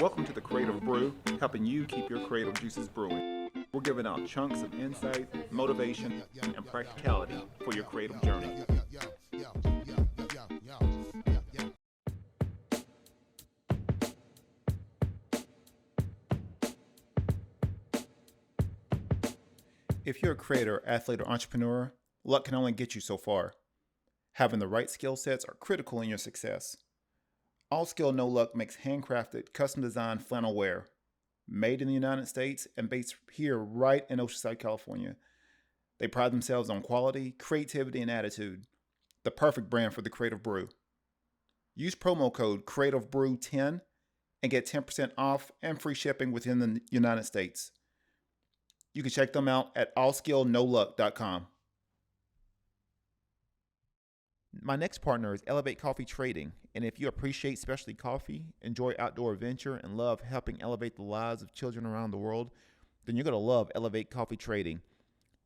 Welcome to the Creative Brew, helping you keep your creative juices brewing. We're giving out chunks of insight, motivation, and practicality for your creative journey. If you're a creator, athlete, or entrepreneur, luck can only get you so far. Having the right skill sets are critical in your success. All Skill No Luck makes handcrafted, custom-designed flannel wear, made in the United States and based here right in Oceanside, California. They pride themselves on quality, creativity, and attitude. The perfect brand for the Creative Brew. Use promo code CreativeBrew10 and get 10% off and free shipping within the United States. You can check them out at allskillnoluck.com. My next partner is Elevate Coffee Trading, and if you appreciate specialty coffee, enjoy outdoor adventure, and love helping elevate the lives of children around the world, then you're going to love Elevate Coffee Trading.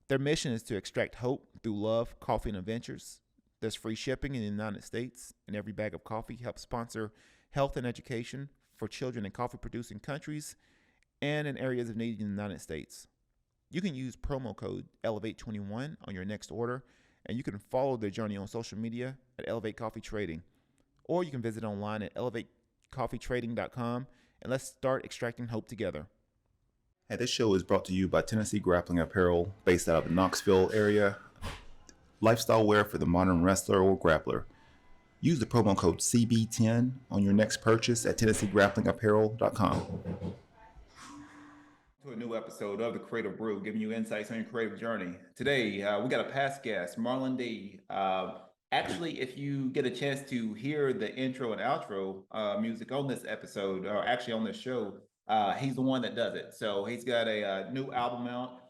Their mission is to extract hope through love, coffee, and adventures. There's free shipping in the United States, and every bag of coffee helps sponsor health and education for children in coffee-producing countries and in areas of need in the United States. You can use promo code Elevate21 on your next order, and you can follow their journey on social media at Elevate Coffee Trading. Or you can visit online at elevatecoffeetrading.com, and let's start extracting hope together. And this show is brought to you by Tennessee Grappling Apparel, based out of the Knoxville area. Lifestyle wear for the modern wrestler or grappler. Use the promo code CB10 on your next purchase at TennesseeGrapplingApparel.com. To a new episode of the Creative Brew, giving you insights on your creative journey. Today, we got a past guest, Marlon D. Actually, if you get a chance to hear the intro and outro music on this episode, or actually on this show, he's the one that does it. So he's got a new album out.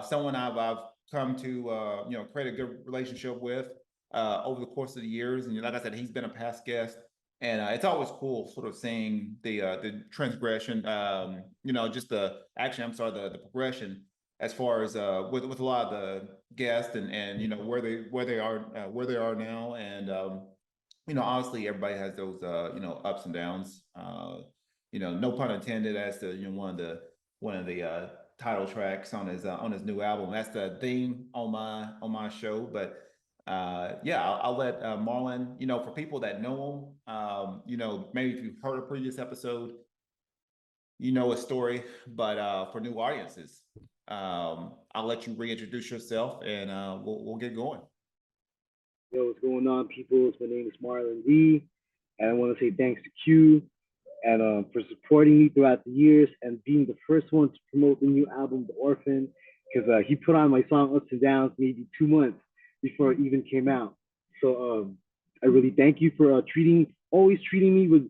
Someone I've come to create a good relationship with over the course of the years. And like I said, he's been a past guest. And it's always cool sort of seeing the transgression, the progression as far as with a lot of the guests and where they are now. And obviously everybody has those ups and downs. No pun intended, as to one of the title tracks on his new album. That's the theme on my show, but. I'll let Marlon, for people that know him, maybe if you've heard a previous episode, his story, but for new audiences, I'll let you reintroduce yourself and we'll get going. Yo, what's going on, people? My name is Marlon D, and I want to say thanks to Q and for supporting me throughout the years and being the first one to promote the new album, The Orphan, because he put on my song Ups and Downs maybe 2 months before it even came out. So I really thank you for always treating me with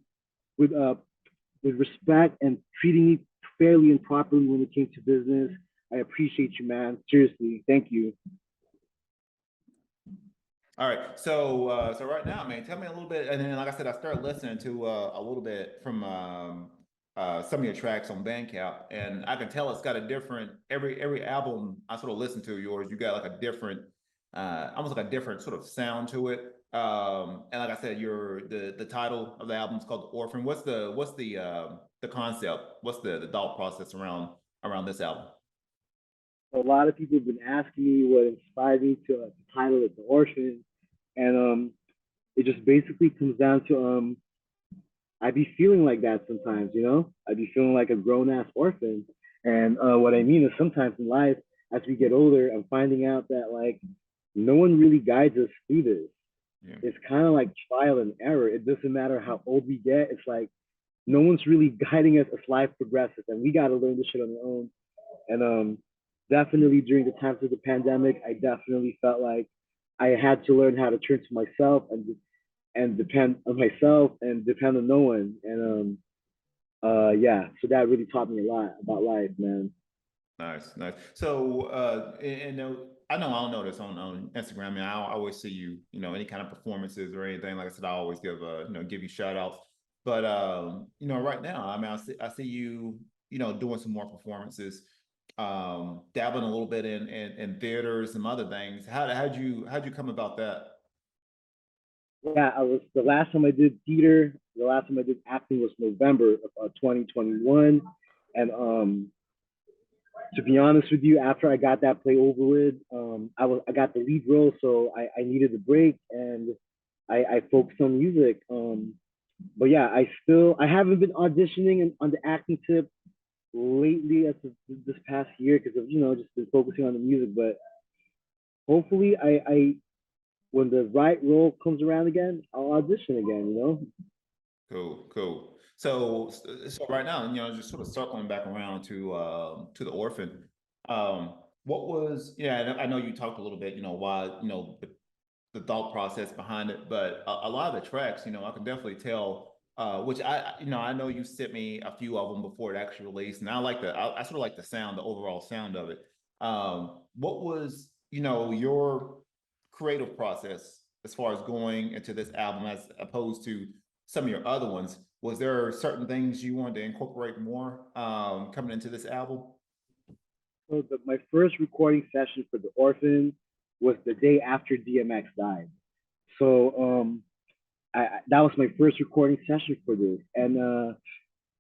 respect and treating me fairly and properly when it came to business. I appreciate you, man. Seriously, thank you. All right, so right now, man, tell me a little bit, and then like I said, I started listening to a little bit from some of your tracks on Bandcamp, and I can tell it's got a different every album I sort of listen to yours. You got like a different. Almost like a different sort of sound to it. And like I said, the title of the album is called Orphan. What's the concept? What's the thought process around this album? A lot of people have been asking me what inspired me to title it The Orphan, and it just basically comes down to I be feeling like that sometimes, I be feeling like a grown ass orphan, and what I mean is sometimes in life, as we get older, I'm finding out that like no one really guides us through this. Yeah. It's kind of like trial and error. It doesn't matter how old we get. It's like no one's really guiding us as life progresses, and we got to learn this shit on our own. And definitely during the times of the pandemic, I definitely felt like I had to learn how to turn to myself and depend on myself and depend on no one. And so that really taught me a lot about life, man. Nice. So I know I'll notice on Instagram. I mean, I always see you, any kind of performances or anything. Like I said, I always give you shout outs. But right now, I mean, I see you, doing some more performances, dabbling a little bit in theaters, some other things. How'd you come about that? Yeah, the last time I did theater The last time I did acting was November of 2021, and to be honest with you, after I got that play over with, I got the lead role, so I needed a break, and I focused on music. But yeah, I haven't been auditioning on the acting tip lately as of this past year because of just been focusing on the music. But hopefully, I when the right role comes around again, I'll audition again. Cool, cool. So right now, just sort of circling back around to the Orphan. What was, yeah, I know you talked a little bit, why, the thought process behind it, but a lot of the tracks, I can definitely tell, which I know you sent me a few of them before it actually released, and I sort of like the sound, the overall sound of it. What was, your creative process as far as going into this album as opposed to some of your other ones? Was there certain things you wanted to incorporate more coming into this album? So my first recording session for the Orphan was the day after DMX died. So that was my first recording session for this, and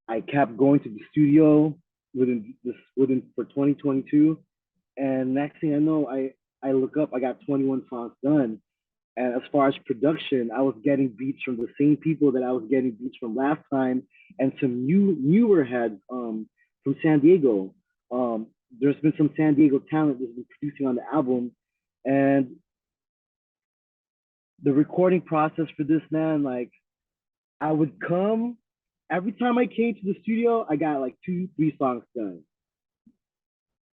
I kept going to the studio within for 2022, and next thing I know, I look up, I got 21 songs done. And as far as production, I was getting beats from the same people that I was getting beats from last time, and some newer heads from San Diego. There's been some San Diego talent that's been producing on the album, and the recording process for this, man, like I would come every time I came to the studio, I got like 2, 3 songs done,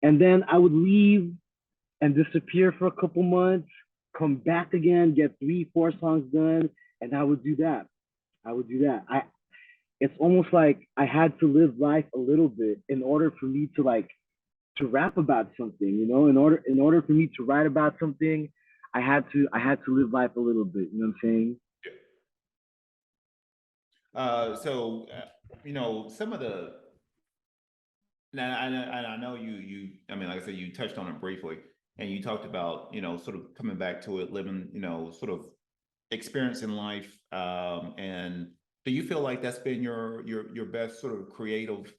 and then I would leave and disappear for a couple months, come back again, get 3, 4 songs done, and I would do that. I would do that. It's almost like I had to live life a little bit in order for me to to rap about something, in order for me to write about something, I had to live life a little bit, you know what I'm saying? Some of the now I know I mean, like I said, you touched on it briefly, and you talked about sort of coming back to it, living sort of experiencing life, and do you feel like that's been your best sort of creative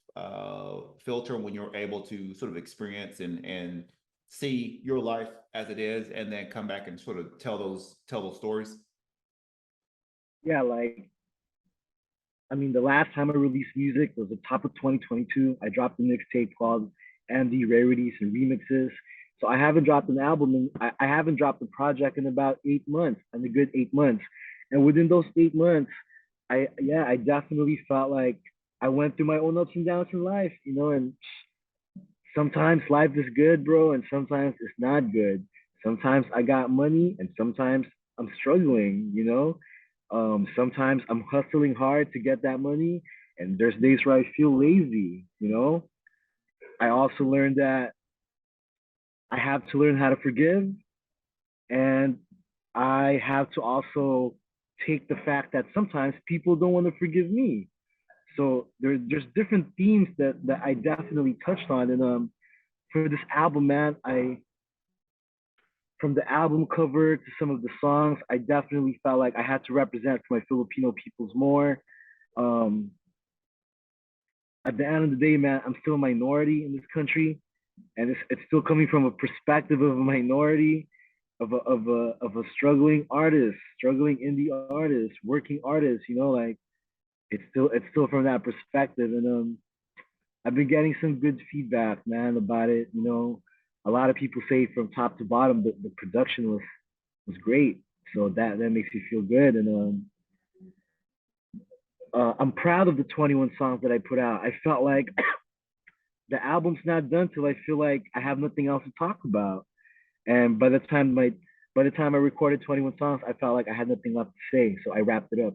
filter when you're able to sort of experience and see your life as it is, and then come back and sort of tell those stories? Yeah, I mean, the last time I released music was the top of 2022. I dropped a mixtape called MD Rarities and Remixes. So I haven't dropped an album, and I haven't dropped a project in about 8 months, and a good 8 months. And within those 8 months, I definitely felt like I went through my own ups and downs in life, and sometimes life is good, bro, and sometimes it's not good. Sometimes I got money, and sometimes I'm struggling, sometimes I'm hustling hard to get that money, and there's days where I feel lazy. I also learned that I have to learn how to forgive, and I have to also take the fact that sometimes people don't want to forgive me. So there's different themes that I definitely touched on, and for this album, man, I from the album cover to some of the songs, I definitely felt like I had to represent for my Filipino peoples more. Um, at the end of the day, man, I'm still a minority in this country, and it's still coming from a perspective of a minority, of a struggling artist, struggling indie artist, working artist. Like it's still from that perspective, and I've been getting some good feedback, man, about it. A lot of people say from top to bottom the production was great, so that makes me feel good, and I'm proud of the 21 songs that I put out. I felt like the album's not done till I feel like I have nothing else to talk about. And by the time I recorded 21 songs, I felt like I had nothing left to say. So I wrapped it up.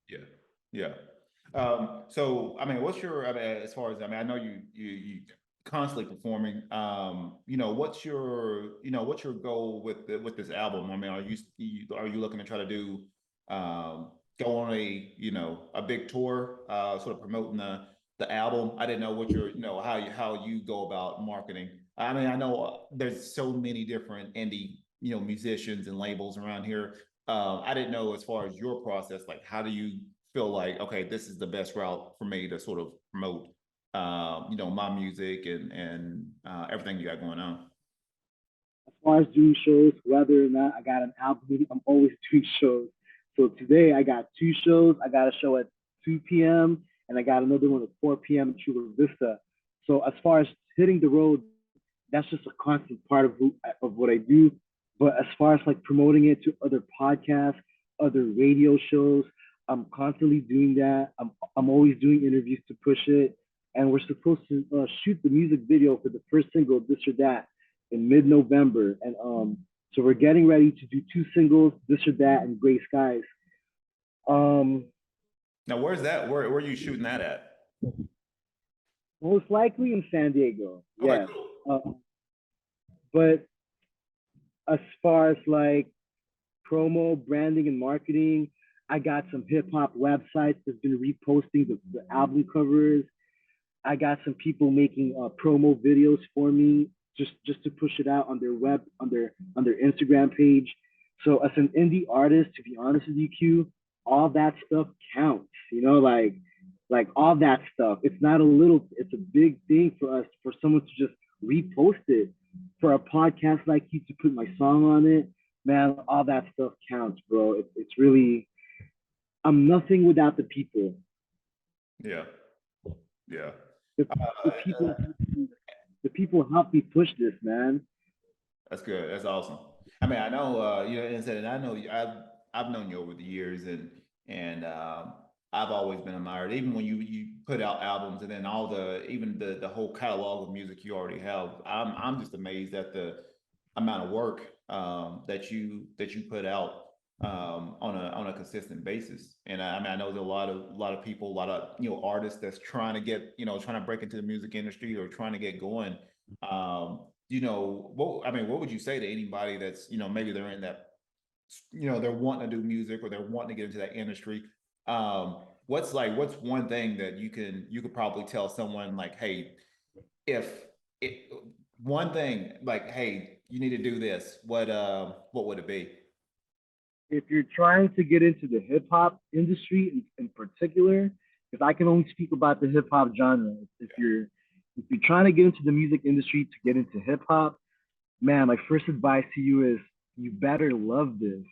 Yeah, yeah. So I mean, I mean, as far as, I mean, I know you constantly performing. What's your goal with with this album? I mean, are you looking to try to do go on a big tour, sort of promoting the album? I didn't know what your how you go about marketing. I mean, I know there's so many different indie musicians and labels around here. I didn't know, as far as your process, like how do you feel like, okay, this is the best route for me to sort of promote, my music and everything you got going on? As far as doing shows, whether or not I got an album, I'm always doing shows. So today I got two shows. I got a show at 2 p.m. and I got another one at 4 p.m. in Chula Vista. So as far as hitting the road, that's just a constant part of what I do. But as far as like promoting it to other podcasts, other radio shows, I'm constantly doing that. I'm always doing interviews to push it, and we're supposed to shoot the music video for the first single, "This or That," in mid-November, and so we're getting ready to do two singles, "This or That" and "Gray Skies." Um, Now, where's that? Where are you shooting that at? Most likely in San Diego, Okay, yes. cool. But as far as like promo, branding, and marketing, I got some hip hop websites that's been reposting the album covers. I got some people making promo videos for me just to push it out on their web on their Instagram page. So as an indie artist, to be honest with you, Q, all that stuff counts. You know, like all that stuff. It's not a little. It's a big thing for us for someone to just repost it. For a podcast like you to put my song on it, man, all that stuff counts, bro. It's really I'm nothing without the people. Yeah, yeah. The, the Uh, people the people help me push this, man. That's good. That's awesome. I mean, I know, and said, and I know I've known you over the years, and I've always been admired. Even when you put out albums, and then all the even the whole catalog of music you already have, I'm just amazed at the amount of work that you put out on a consistent basis. And I mean, I know there's a lot of people, a lot of artists that's trying to get trying to break into the music industry or trying to get going. What I mean, what would you say to anybody that's maybe they're in that they're wanting to do music or they're wanting to get into that industry? What's one thing that you could probably tell someone like, hey, if it one thing like, hey, you need to do this, what would it be? If you're trying to get into the hip hop industry in particular, because I can only speak about the hip hop genre. If you're trying to get into the music industry to get into hip hop, man, my first advice to you is you better love this.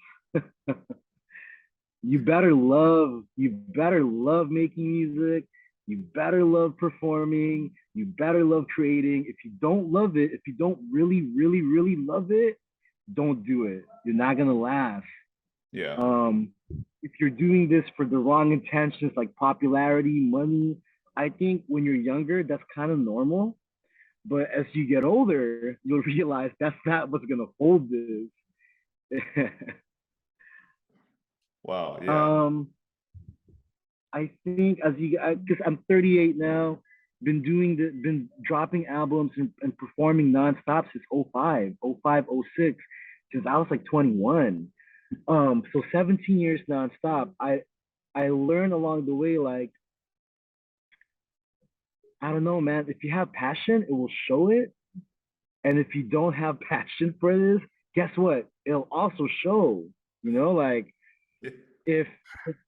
You better love making music. You better love performing. You better love creating. If you don't love it, if you don't really love it, don't do it. You're not gonna last. Yeah. Um, if you're doing this for the wrong intentions, like popularity, money, I think when you're younger, that's kind of normal. But as you get older, you'll realize that's not what's gonna hold this. Wow. Yeah. um, I think as you, because I'm 38 now, been dropping albums and performing nonstop since '05, '06, since I was like 21. So 17 years nonstop. I learned along the way, like, I don't know, man. If you have passion, it will show it. And if you don't have passion for this, guess what? It'll also show. Like if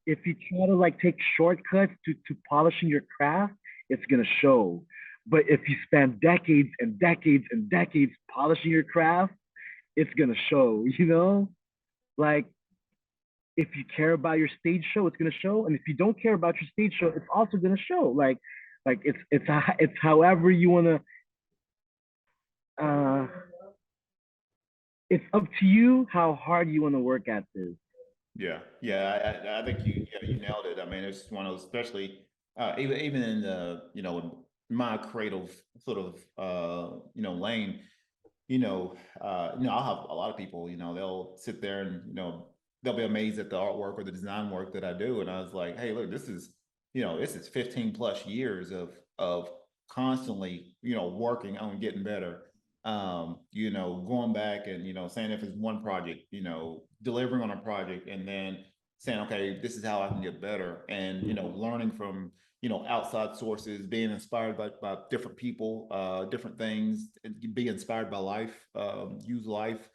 if you try to like take shortcuts to polishing your craft, it's gonna show. But if you spend decades and decades and decades polishing your craft, it's gonna show. Like if you care about your stage show, it's gonna show, and if you don't care about your stage show, it's also gonna show. Like it's however you wanna. Uh, it's up to you how hard you wanna work at this. Yeah, yeah, I think you nailed it. I mean, it's one of those, especially even in the my creative sort of lane. I'll have a lot of people. They'll sit there and they'll be amazed at the artwork or the design work that I do, and I was like, hey, look, this is 15 plus years of constantly working on getting better, going back and saying if it's one project, delivering on a project and then saying, okay, this is how I can get better, and learning from outside sources, being inspired by different people, different things, and be inspired by life, use life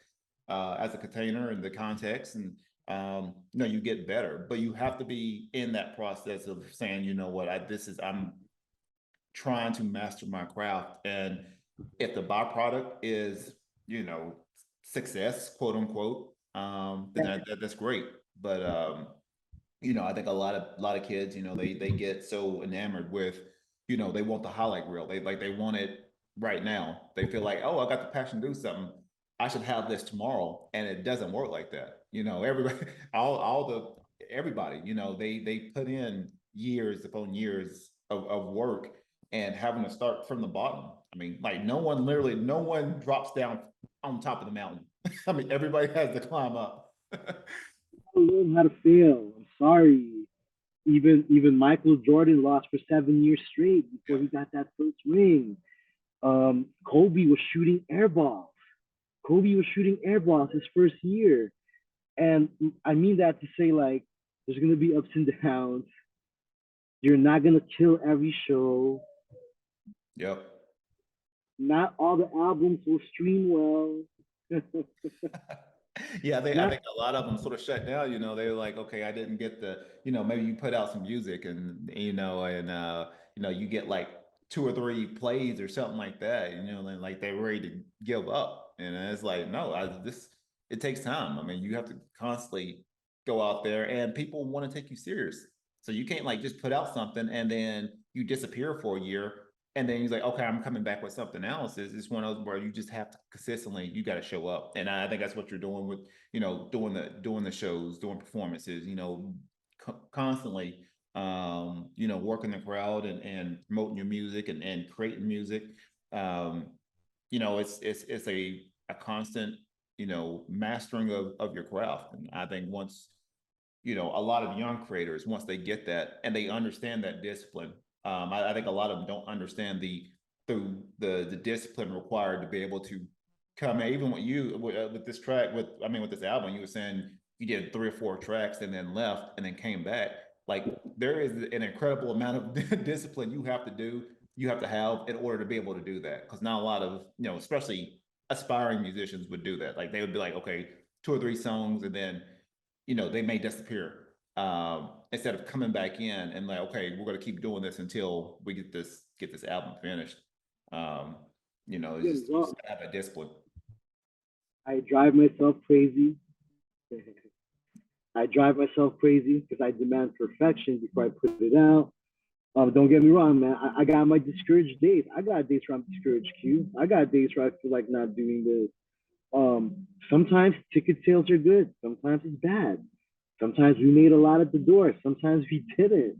as a container in the context, and you get better, but you have to be in that process of saying, you know what, I'm trying to master my craft. And if the byproduct is, you know, success, quote unquote, then that's great. But I think a lot of kids, they get so enamored with, they want the highlight reel. They want it right now. They feel like, oh, I got the passion to do something. I should have this tomorrow, and it doesn't work like that. Everybody, everybody, they put in years upon years of work and having to start from the bottom. I mean, like no one drops down on top of the mountain. I mean, everybody has to climb up. I learn how to fail. I'm sorry. Even Michael Jordan lost for 7 years straight before Yeah. he got that first ring. Kobe was shooting air balls. Kobe was shooting air balls his first year. And I mean that to say, like, there's going to be ups and downs. You're not going to kill every show. Yep. Not all the albums will stream well. Yeah, I Not think a lot of them sort of shut down. They're like, okay, I didn't get maybe you put out some music and you get like two or three plays or something like that. And like they're ready to give up. And it's like, no, it takes time. I mean, you have to constantly go out there, and people want to take you serious. So you can't like just put out something and then you disappear for a year, and then he's like, okay, I'm coming back with something else. It's one of those where you just have to consistently, you got to show up. And I think that's what you're doing with, doing the shows, doing performances, constantly, working the crowd and promoting your music and creating music. Um, it's a constant, mastering of your craft. And I think once, a lot of young creators, once they get that and they understand that discipline, I think a lot of them don't understand the discipline required to be able to come in. Even with this track, with this album, you were saying you did 3 or 4 tracks and then left and then came back. Like there is an incredible amount of discipline you have to have in order to be able to do that. Because not a lot of, especially aspiring musicians would do that. Like they would be like, okay, 2 or 3 songs, and then they may disappear, instead of coming back in and like, okay, we're going to keep doing this until we get this album finished. Um, it's just you just well, gotta have that discipline. I drive myself crazy. I drive myself crazy because I demand perfection before I put it out. Don't get me wrong, man. I got my discouraged days. I got days where I'm discouraged, Q. I got days where I feel like not doing this. Sometimes ticket sales are good. Sometimes it's bad. Sometimes we made a lot at the door. Sometimes we didn't.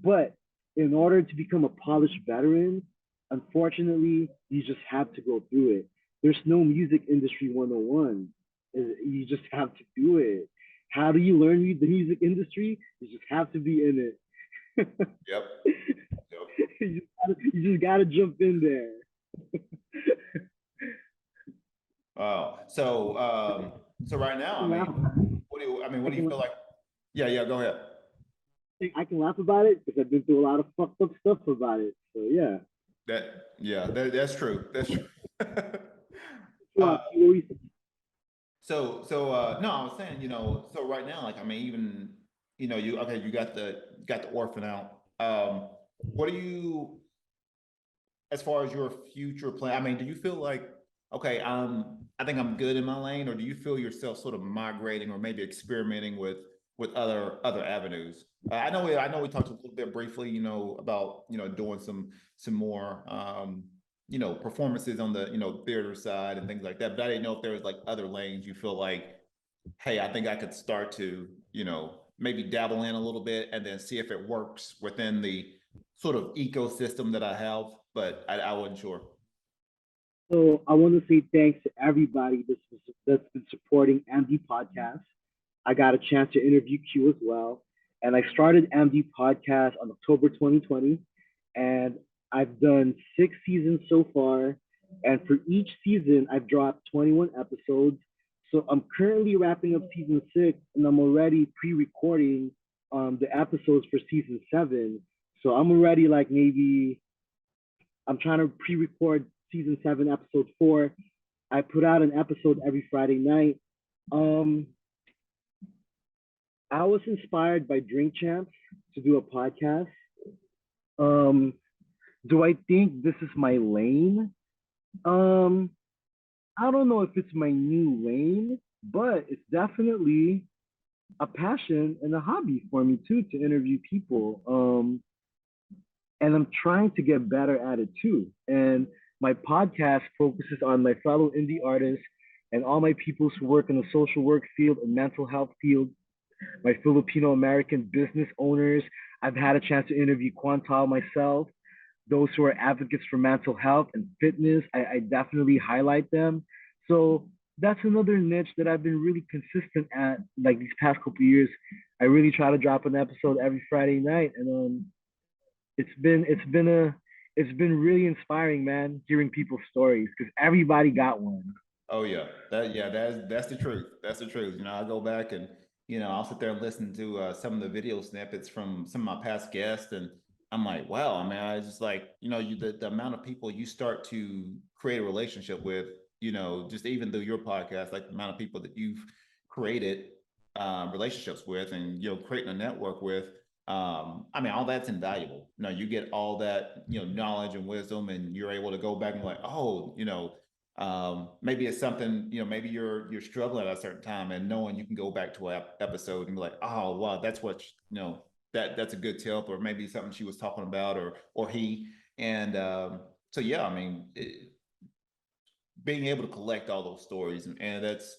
But in order to become a polished veteran, unfortunately, you just have to go through it. There's no music industry 101. You just have to do it. How do you learn the music industry? You just have to be in it. Yep. Yep. You just gotta jump in there. Wow. So right I now, can laugh. what I do you can feel like? Yeah, yeah, go ahead. I can laugh about it because I've been through a lot of fucked up stuff about it. So yeah. That's true. That's true. Well, uh, you no, I was saying, so right now, like, I mean, even, you got the orphan out. What do you, as far as your future plan? I mean, do you feel like, okay, I think I'm good in my lane, or do you feel yourself sort of migrating or maybe experimenting with other avenues? I know we talked a little bit briefly, about doing some more performances on the theater side and things like that. But I didn't know if there was like other lanes you feel like, hey, I think I could start to maybe dabble in a little bit and then see if it works within the sort of ecosystem that I have, but I wasn't sure. So I want to say thanks to everybody that's been supporting MD Podcast. I got a chance to interview Q as well, and I started MD Podcast on October 2020, and I've done 6 seasons so far. And for each season, I've dropped 21 episodes. So I'm currently wrapping up season 6, and I'm already pre-recording the episodes for season 7. So I'm already like maybe I'm trying to pre-record season 7, episode 4. I put out an episode every Friday night. Um, I was inspired by Drink Champs to do a podcast. Um, do I think this is my lane? Um, I don't know if it's my new lane, but it's definitely a passion and a hobby for me too to interview people. And I'm trying to get better at it too. And my podcast focuses on my fellow indie artists and all my peoples who work in the social work field and mental health field, my Filipino American business owners. I've had a chance to interview Quantal myself, those who are advocates for mental health and fitness. I definitely highlight them. So that's another niche that I've been really consistent at like these past couple of years. I really try to drop an episode every Friday night, and it's been really inspiring, man, hearing people's stories because everybody got one. Oh yeah, that's the truth. That's the truth. You know, I go back and I'll sit there and listen to some of the video snippets from some of my past guests, and I'm like, wow. I mean, I just like the amount of people you start to create a relationship with. Just even through your podcast, like the amount of people that you've created relationships with, and creating a network with. I mean, all that's invaluable. You get all that knowledge and wisdom, and you're able to go back and like, oh, maybe it's something maybe you're struggling at a certain time, and knowing you can go back to an episode and be like, oh wow, that's what that's a good tip, or maybe something she was talking about, or he. And so yeah, I mean, being able to collect all those stories, and that's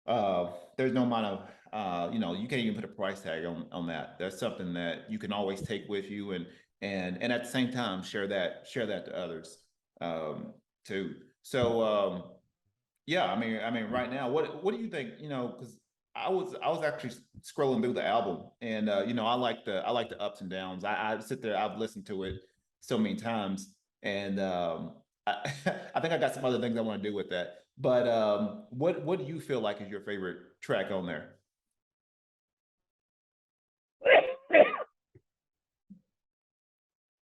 there's no amount of you can't even put a price tag on that. That's something that you can always take with you, and at the same time share that to others too. So yeah, I mean, right now, what do you think? Because I was actually scrolling through the album, and I like the ups and downs. I sit there, I've listened to it so many times, and I, I think I got some other things I want to do with that. But what do you feel like is your favorite track on there?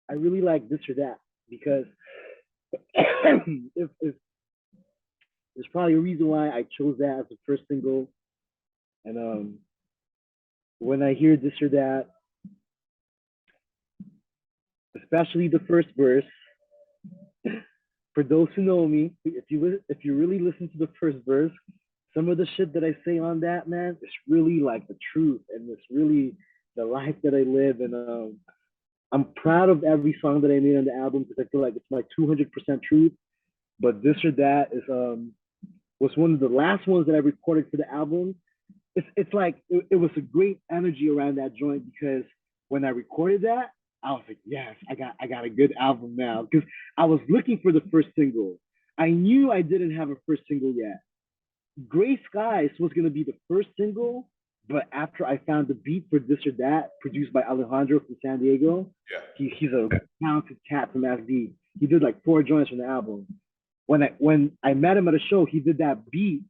I really like this or that because if there's probably a reason why I chose that as the first single. And when I hear this or that, especially the first verse, for those who know me, if you really listen to the first verse, some of the shit that I say on that, man, it's really like the truth, and it's really the life that I live. And I'm proud of every song that I made on the album because I feel like it's my 200% truth. But this or that is was one of the last ones that I recorded for the album. It's like it was a great energy around that joint because when I recorded that, I was like, yes, I got a good album now because I was looking for the first single. I knew I didn't have a first single yet. Gray Skies was gonna be the first single, but after I found the beat for this or that, produced by Alejandro from San Diego, Yeah. he's a talented cat from SD. He did like 4 joints from the album. When I met him at a show, he did that beat,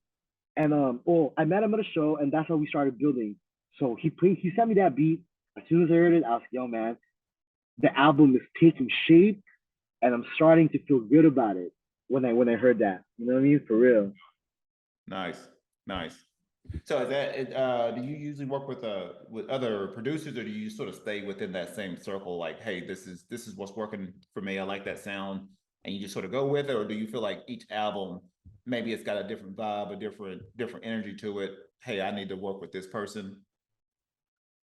and I met him at a show, and that's how we started building. So he sent me that beat. As soon as I heard it, I was like, yo, man, the album is taking shape, and I'm starting to feel good about it when I heard that. You know what I mean? For real. Nice, nice. So is do you usually work with other producers, or do you sort of stay within that same circle? Like, hey, this is what's working for me. I like that sound, and you just sort of go with it, or do you feel like each album maybe it's got a different vibe, a different energy to it? Hey, I need to work with this person.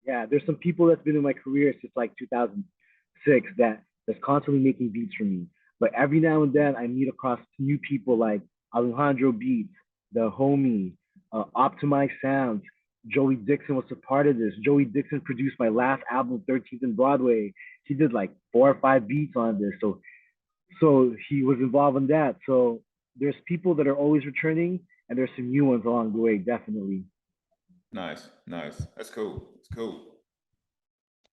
Yeah, there's some people that's been in my career since like 2006 that's constantly making beats for me. But every now and then I meet across new people like Alejandro Beats, the homie, Optimize Sounds. Joey Dixon was a part of this. Joey Dixon produced my last album, 13th and Broadway. He did like 4 or 5 beats on this, so he was involved in that. So there's people that are always returning, and there's some new ones along the way, definitely. Nice, nice. That's cool. It's cool.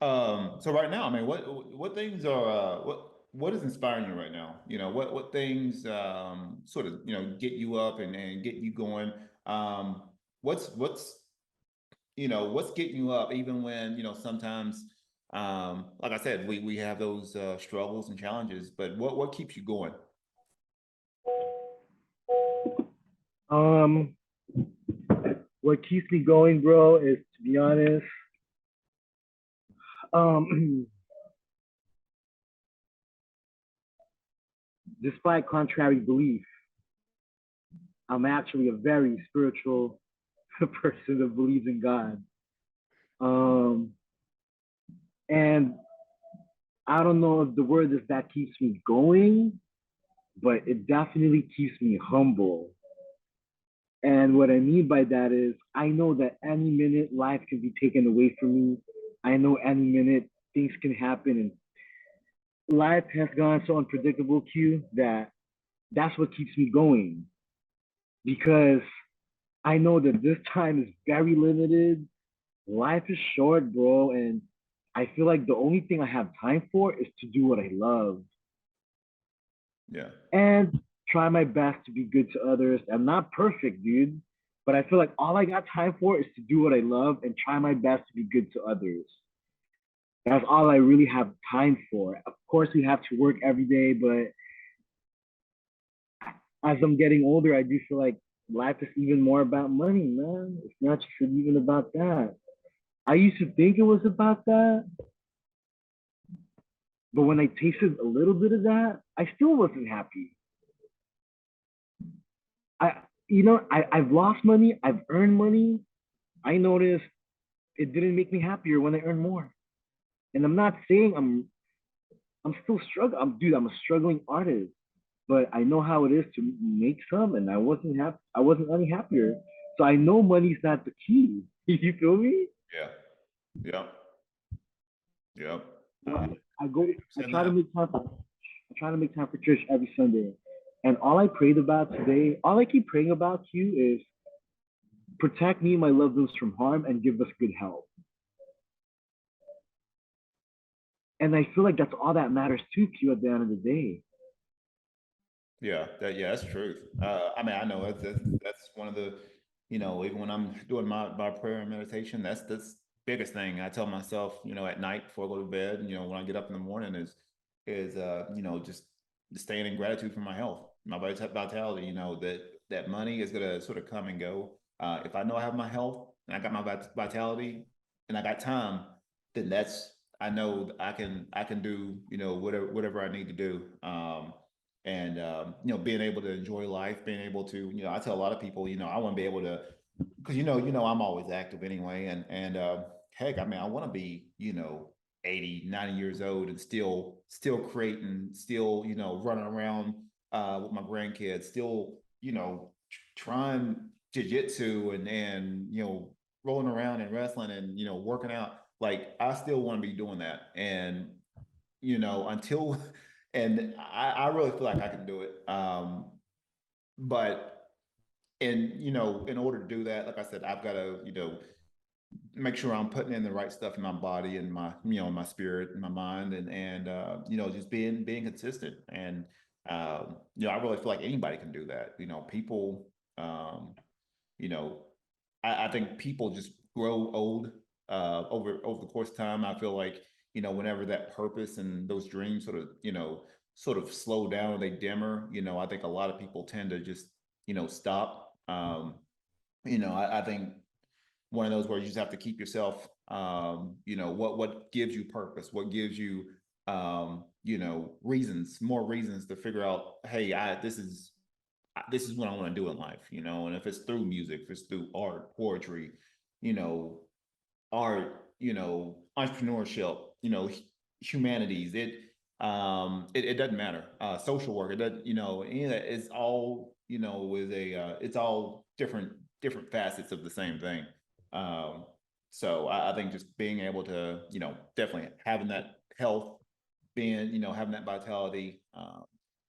So right now, I mean, what things are what is inspiring you right now? What things sort of get you up and get you going. Um, what's what's getting you up even when sometimes like I said, we have those struggles and challenges, but what keeps you going? Um, what keeps me going, bro, is to be honest, um, despite contrary belief, I'm actually a very spiritual person that believes in God. Um, and I don't know if the word is that keeps me going, but it definitely keeps me humble. And what I mean by that is, I know that any minute life can be taken away from me. I know any minute things can happen, and life has gone so unpredictable, Q, that that's what keeps me going because I know that this time is very limited. Life is short, bro, and I feel like the only thing I have time for is to do what I love Yeah. and try my best to be good to others. I'm not perfect, dude, but I feel like all I got time for is to do what I love and try my best to be good to others. That's all I really have time for. Of course, we have to work every day, but as I'm getting older, I do feel like life is even more about money, man. It's not just even about that. I used to think it was about that, but when I tasted a little bit of that, I still wasn't happy. I, I've lost money, I've earned money. I noticed it didn't make me happier when I earned more. And I'm not saying I'm still struggling. Dude, I'm a struggling artist, but I know how it is to make some, and I wasn't happy. I wasn't any happier. So I know money's not the key. You feel me? Yeah. Yep. Yep. I go. I Saying try to that. make time. I try to make time for church every Sunday, and all I prayed about today, all I keep praying about you is protect me and my loved ones from harm and give us good health. And I feel like that's all that matters to Q at the end of the day. Yeah, that's truth. I mean, I know that's one of the, even when I'm doing my prayer and meditation, that's biggest thing I tell myself, at night before I go to bed, when I get up in the morning is just staying in gratitude for my health, my vitality, that money is gonna sort of come and go. If I know I have my health and I got my vitality and I got time, then I know I can do, whatever I need to do. And being able to enjoy life, being able to, I tell a lot of people, I want to be able to, because I'm always active anyway, and heck, I mean, I want to be 80, 90 years old and still creating, still running around with my grandkids, still trying jujitsu and rolling around and wrestling and working out. Like I still want to be doing that, and until and I really feel like I can do it. But in order to do that, like I said, I've got to, make sure I'm putting in the right stuff in my body and my, in my spirit and my mind and just being consistent. And I really feel like anybody can do that. People um, you know, I think people just grow old over the course of time. I feel like whenever that purpose and those dreams sort of slow down or they dimmer. I think a lot of people tend to just stop. I think one of those where you just have to keep yourself. What gives you purpose? What gives you reasons, more reasons to figure out, hey, this is what I want to do in life, and if it's through music, if it's through art, poetry, you know, art, entrepreneurship, humanities, it doesn't matter. Social work, it doesn't, any of that is all, is it's all different facets of the same thing. Um, so I think just being able to, definitely having that health, being, having that vitality,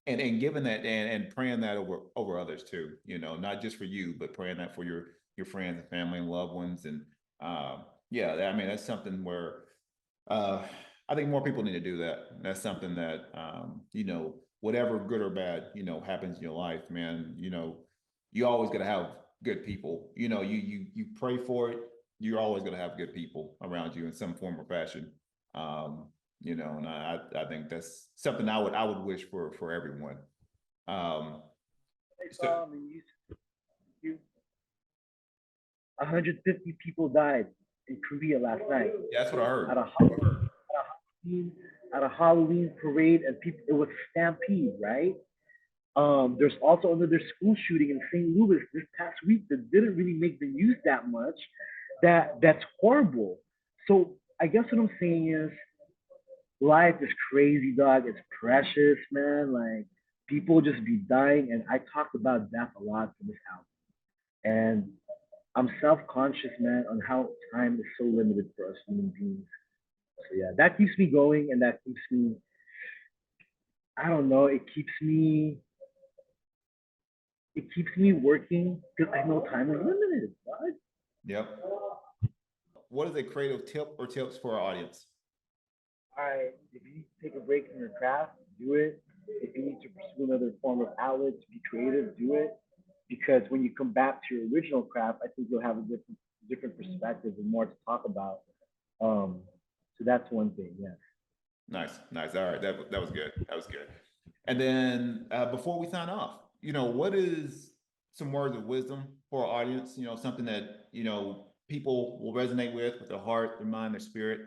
and giving that and praying that over others too, not just for you, but praying that for your friends and family and loved ones. And yeah, I mean, that's something where uh, I think more people need to do that. That's something that whatever good or bad, happens in your life, man, you always got to have good people. You pray for it. You're always going to have good people around you in some form or fashion. Um, and I think that's something I would wish for everyone. Um, I so saw 150 people died. in Korea last night Yeah, that's what I heard. at a Halloween at a Halloween parade, and people it was a stampede, right? There's also another school shooting in St. Louis this past week that didn't really make the news that much. That's horrible. So I guess what I'm saying is life is crazy, dog. It's precious, man. Like people just be dying, and I talked about death a lot for this album. And I'm self-conscious, man, on how time is so limited for us human beings. So yeah, that keeps me going, and that keeps me. I don't know. It keeps me working because I know time is limited. Right? Yep. What is a creative tip or tips for our audience? All right, if you need to take a break from your craft, do it. If you need to pursue another form of outlet to be creative, do it. Because when you come back to your original craft, I think you'll have a different perspective and more to talk about. Um, so that's one thing. Yes. Nice, nice. All right, that was good. That was good. And then before we sign off, what is some words of wisdom for our audience? Something that people will resonate with their heart, their mind, their spirit.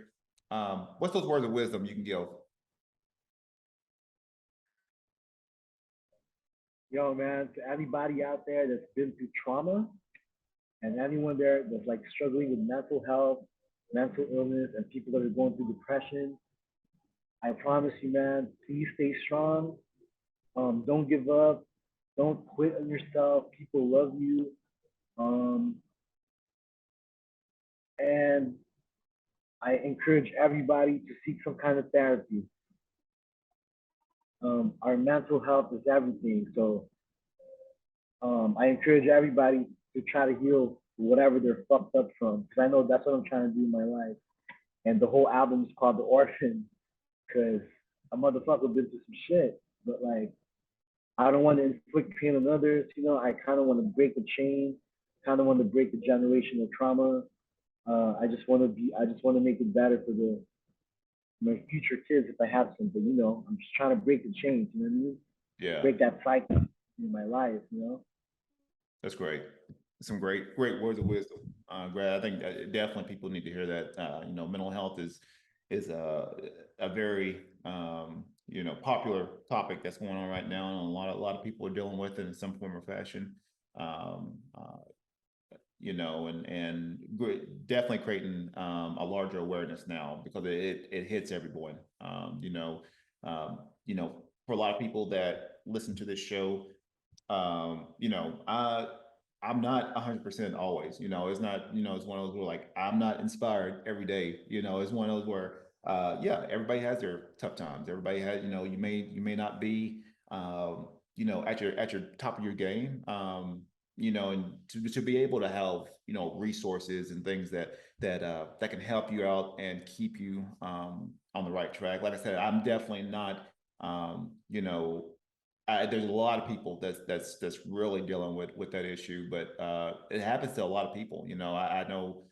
What's those words of wisdom you can give? Yo, man, to anybody out there that's been through trauma and anyone there that's like struggling with mental health, mental illness, and people that are going through depression, I promise you, man, please stay strong. Don't give up. Don't quit on yourself. People love you. Um, and I encourage everybody to seek some kind of therapy. Our mental health is everything. So I encourage everybody to try to heal whatever they're fucked up from. Because I know that's what I'm trying to do in my life. And the whole album is called The Orphan because a motherfucker been through some shit. But like, I don't want to inflict pain on others. I kind of want to break the chain, kind of want to break the generational trauma. I just want to make it better for the my future kids if I have something. I'm just trying to break the chains. You know what I mean? Yeah, Break that cycle in my life. that's great. Some great words of wisdom. Greg, I think definitely people need to hear that. Mental health is a very popular topic that's going on right now, and a lot of people are dealing with it in some form or fashion. Um, uh, definitely creating a larger awareness now because it hits everyone. For a lot of people that listen to this show, I'm not 100% always. It's not. It's one of those where like I'm not inspired every day. It's one of those where yeah, everybody has their tough times. Everybody has. You may not be at your top of your game. And to be able to have resources and things that can help you out and keep you on the right track. Like I said, I'm definitely not there's a lot of people that's really dealing with that issue, but it happens to a lot of people. I know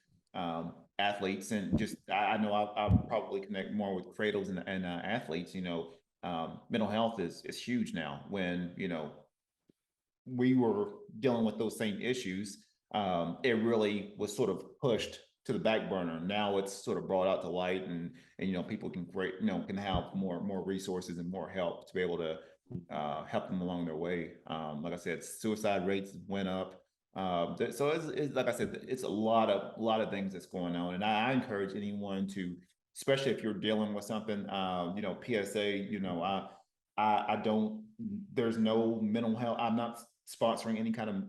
athletes, and just I know I probably connect more with creatives and athletes. Mental health is huge now. When we were dealing with those same issues, it really was sort of pushed to the back burner. Now it's sort of brought out to light, and people can have more resources and more help to be able to help them along their way. Like I said, suicide rates went up. So it's like I said, it's a lot of things that's going on, and I encourage anyone to, especially if you're dealing with something, PSA. I don't. There's no mental health. I'm not sponsoring any kind of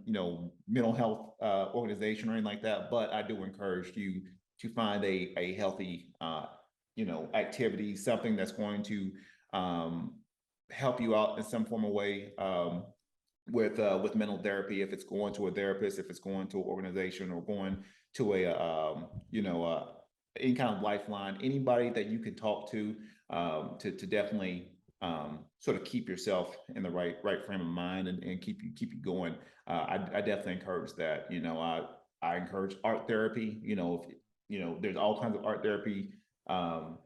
mental health organization or anything like that, but I do encourage you to find a healthy activity, something that's going to um, help you out in some form of way with mental therapy. If it's going to a therapist, if it's going to an organization, or going to a any kind of lifeline, anybody that you can talk to definitely sort of keep yourself in the right frame of mind, and keep you going. I definitely encourage that. I encourage art therapy. If there's all kinds of art therapy um,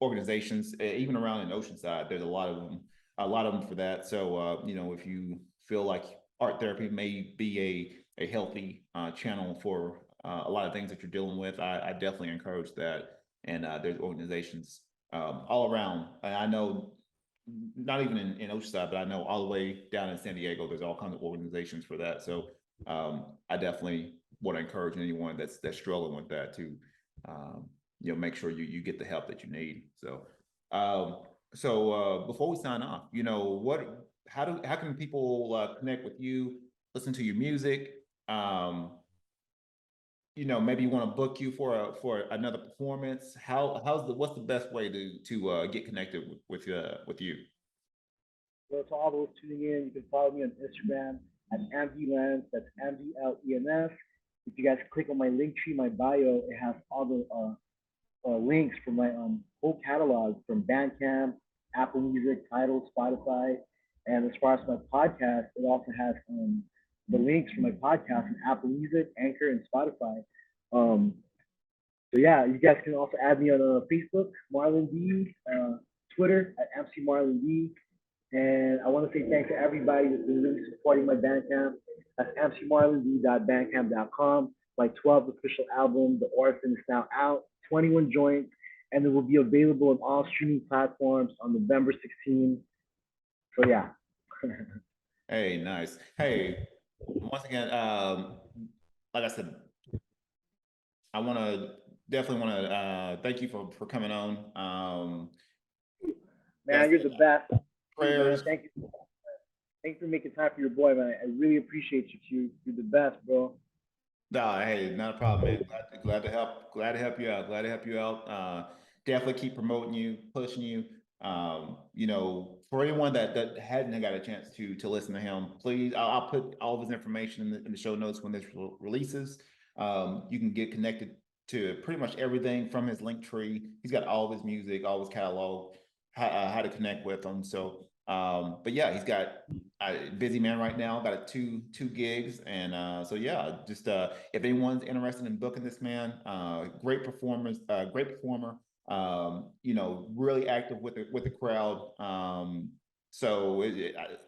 organizations, even around in Oceanside. There's a lot of them for that. So if you feel like art therapy may be a healthy channel for a lot of things that you're dealing with. I definitely encourage that. And there's organizations all around. And I know not even in Oceanside, but I know all the way down in San Diego, there's all kinds of organizations for that. So I definitely want to encourage anyone that's struggling with that to make sure you get the help that you need. So um, before we sign off, how can people connect with you, listen to your music? Um, maybe you want to book you for another performance. What's the best way to get connected with you? So to all those tuning in, you can follow me on Instagram at MDLens. That's MDLENS. If you guys click on my link tree, my bio, it has all the links for my whole catalog from Bandcamp, Apple Music, Tidal, Spotify, and as far as my podcast, it also has the links for my podcast on Apple Music, Anchor, and Spotify. Um, so yeah, you guys can also add me on Facebook, Marlon D, Twitter at MC Marlon D, and I want to say thanks to everybody that's been really supporting my Bandcamp. That's mcmarlond.bandcamp.com. My 12th official album, The Orphan, is now out, 21 joints, and it will be available on all streaming platforms on November 16th. So yeah. Hey, nice. Hey, once again, like I said, I want to definitely want to thank you for coming on. Man, That's you're the best. Man, prayers. thank you. Thanks for making time for your boy, man. I really appreciate you, Q. You're the best, bro. No, hey, not a problem, man. Glad to help. Glad to help you out. Glad to help you out. Definitely keep promoting you, pushing you. For anyone that hadn't got a chance to listen to him, please, I'll put all of his information in the show notes when this releases. You can get connected to pretty much everything from his link tree. He's got all of his music, all of his catalog, how to connect with him. So, but yeah, he's got busy man right now. Got two gigs, and so yeah, just if anyone's interested in booking this man, great performer. Really active with the crowd.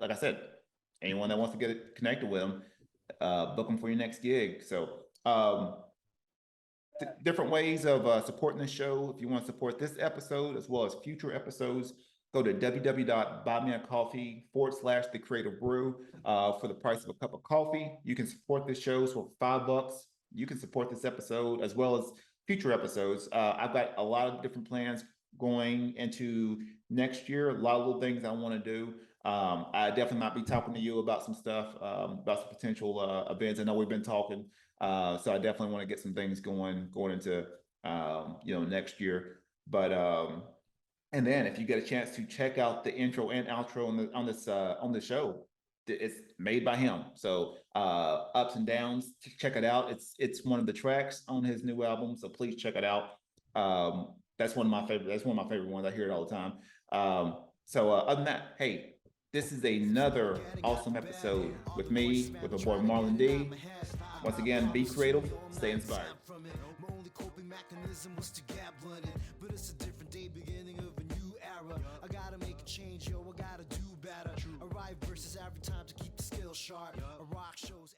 Like I said, anyone that wants to get connected with him, book him for your next gig. So different ways of supporting the show. If you want to support this episode as well as future episodes, go to www.buymeacoffee.com/the Creative Brew for the price of a cup of coffee. You can support this show for $5. You can support this episode as well as future episodes. I've got a lot of different plans going into next year. A lot of little things I want to do. I definitely might be talking to you about some stuff, about some potential events. I know we've been talking, so I definitely want to get some things going into next year. But and then if you get a chance to check out the intro and outro on the show, it's made by him. So ups and downs, check it out. It's one of the tracks on his new album, so please check it out. That's one of my favorite. That's one of my favorite ones. I hear it all the time. Other than that, hey, this is another awesome episode with me, with my boy Marlon D. Once again, be creative, stay inspired. My only coping mechanism was to get blooded, but it's a different day, beginning of a new era. I gotta make a change, yo, I gotta do better. I write verses every time to keep the skill sharp. A rock shows